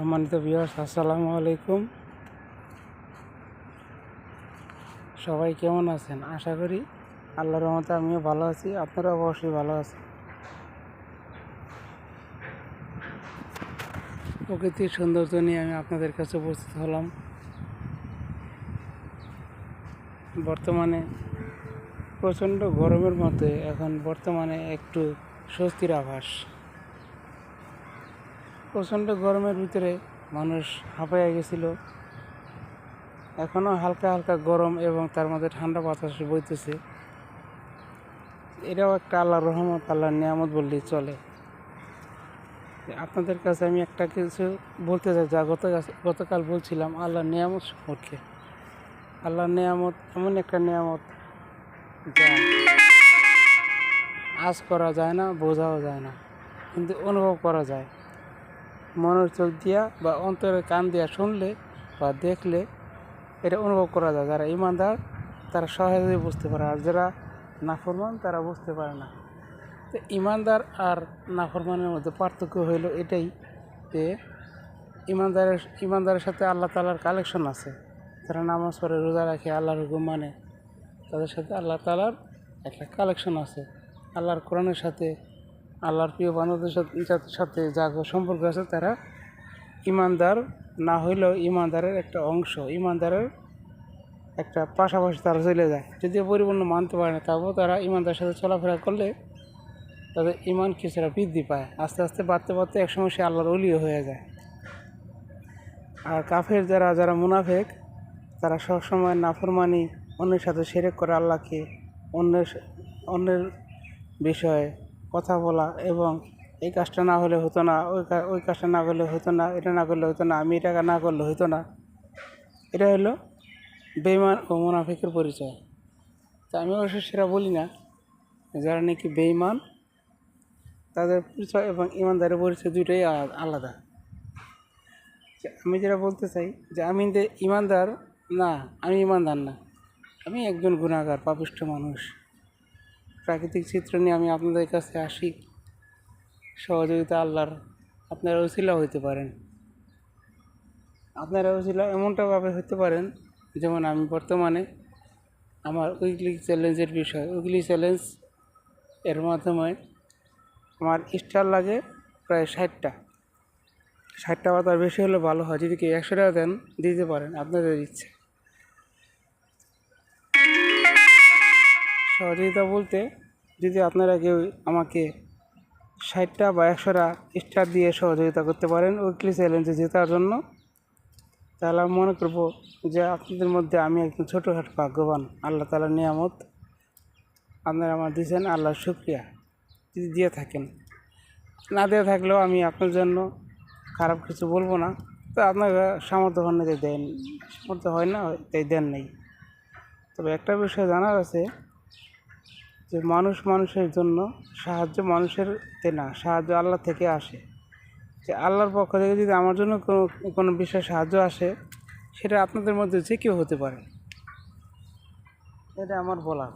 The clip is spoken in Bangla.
সম্মানিত ভিউয়ার্স, আসসালামু আলাইকুম। সবাই কেমন আছেন? আশা করি আল্লাহর রহমতে আমিও ভালো আছি, আপনারা অবশ্যই ভালো আছেন। প্রকৃতির সৌন্দর্য নিয়ে আমি আপনাদের কাছে উপস্থিত হলাম। বর্তমানে প্রচণ্ড গরমের মধ্যে এখন বর্তমানে একটু স্বস্তির আভাস। প্রচণ্ড গরমের ভিতরে মানুষ হাঁপাইয়া গেছিল, এখনও হালকা হালকা গরম এবং তার মধ্যে ঠান্ডা বাতাস বইতেছে। এটাও একটা আল্লাহর রহমত, আল্লাহর নিয়ামত বললেই চলে। আপনাদের কাছে আমি একটা কিছু বলতে চাই, যা গতকাল বলছিলাম আল্লাহর নিয়ামত সম্পর্কে। আল্লাহর নিয়ামত এমন একটা নিয়ামত যা আজ করা যায় না, বোঝাও যায় না, কিন্তু অনুভব করা যায়। মনের চোখ দিয়া বা অন্তরের কান দিয়া শুনলে বা দেখলে এটা অনুভব করা যায়। যারা ঈমানদার তারা সহজেই বুঝতে পারে, আর যারা নাফরমান তারা বুঝতে পারে না। তো ঈমানদার আর নাফরমানের মধ্যে পার্থক্য হইল এটাই যে ঈমানদারের সাথে আল্লাহ তাআলার কালেকশন আছে। যারা নামাজ পড়ে, রোজা রাখে, আল্লাহর হুকুম মানে, তাদের সাথে আল্লাহ তাআলার একটা কালেকশন আছে। আল্লাহর কোরআনের সাথে, আল্লাহর প্রিয় বান্দাদের সাথে যা সম্পর্ক আছে, তারা ঈমানদার না হইলেও ঈমানদারের একটা অংশ, ঈমানদারের একটা পাশাপাশি তারা চলে যায়। যদিও পরিপূর্ণ মানতে পারে না, তারপর তারা ঈমানদারের সাথে চলাফেরা করলে তাদের ঈমান কিছুটা বৃদ্ধি পায়। আস্তে আস্তে বাড়তে বাড়তে একসময় সে আল্লাহর ওলিও হয়ে যায়। আর কাফের যারা মুনাফেক, তারা সবসময় নাফরমানি, অন্যের সাথে শিরক করে, আল্লাহকে অন্যের বিষয়ে কথা বলা এবং এই কাজটা না হলে হতো না, ওই কাজটা না করলে হতো না, এটা না করলে হতো না, আমি এটা না করলে হতো না। এটা হলো বেঈমান ও মুনাফিকের পরিচয়। তা আমি অবশ্য সেটা বলি না, যারা নাকি বেঈমান তাদের পরিচয় এবং ঈমানদারের পরিচয় দুটোই আলাদা। আমি যেটা বলতে চাই যে আমি ঈমানদার না, আমি ঈমানদার না, আমি একজন গুনাহগার, পাপিষ্ঠ মানুষ। প্রাকৃতিক চিত্র নিয়ে আমি আপনাদের কাছে আসি, সহযোগিতা আল্লাহর। আপনারা ওসিলা হইতে পারেন, আপনারা ওসিলা এমনটাভাবে হতে পারেন, যেমন আমি বর্তমানে আমার উইকলি চ্যালেঞ্জের বিষয়, উইকলি চ্যালেঞ্জ এর মাধ্যমে আমার স্টার লাগে প্রায় 60টা বা তার বেশি হলে ভালো হয়। যদি কেউ 100 টাকা দেন, দিতে পারেন, আপনাদের ইচ্ছে। সহযোগিতা বলতে, যদি আপনারা কেউ আমাকে 60টা বা 100টা স্টার দিয়ে সহযোগিতা করতে পারেন উইকলি চ্যালেঞ্জে জেতার জন্য, তাহলে আমি মনে করবো যে আপনাদের মধ্যে আমি একজন ছোটোখাটো ভাগ্যবান। আল্লাহ তাআলার নিয়ামত আপনারা আমার দিয়েছেন, আল্লাহর শুকরিয়া। যদি দিয়ে থাকেন, না দিয়ে থাকলেও আমি আপনার জন্য খারাপ কিছু বলবো না। তো আপনার সামর্থ্য হয় না তাই দেন, সামর্থ্য হয় না তাই দেন নেই। তবে একটা বিষয় জানার আছে যে মানুষের জন্য সাহায্য মানুষের না, সাহায্য আল্লাহ থেকে আসে। যে আল্লাহর পক্ষ থেকে যদি আমার জন্য কোনো বিষয়ে সাহায্য আসে, সেটা আপনাদের মধ্যে যে কেউ হতে পারে। এটা আমার বলার।